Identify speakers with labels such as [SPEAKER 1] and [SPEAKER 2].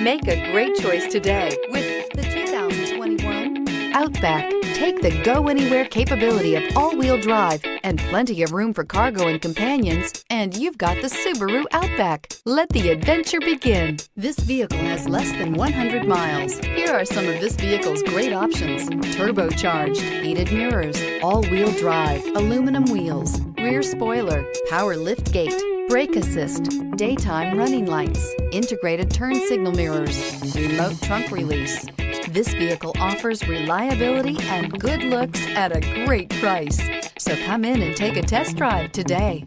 [SPEAKER 1] Make a great choice today with the 2021 Outback. Take the go-anywhere capability of all-wheel drive and plenty of room for cargo and companions, and you've got the Subaru Outback. Let the adventure begin. This vehicle has less than 100 miles. Here are some of this vehicle's great options: turbocharged, heated mirrors, all-wheel drive, aluminum wheels, rear spoiler, power liftgate, brake assist, daytime running lights, integrated turn signal mirrors, remote trunk release. This vehicle offers reliability and good looks at a great price. So come in and take a test drive today.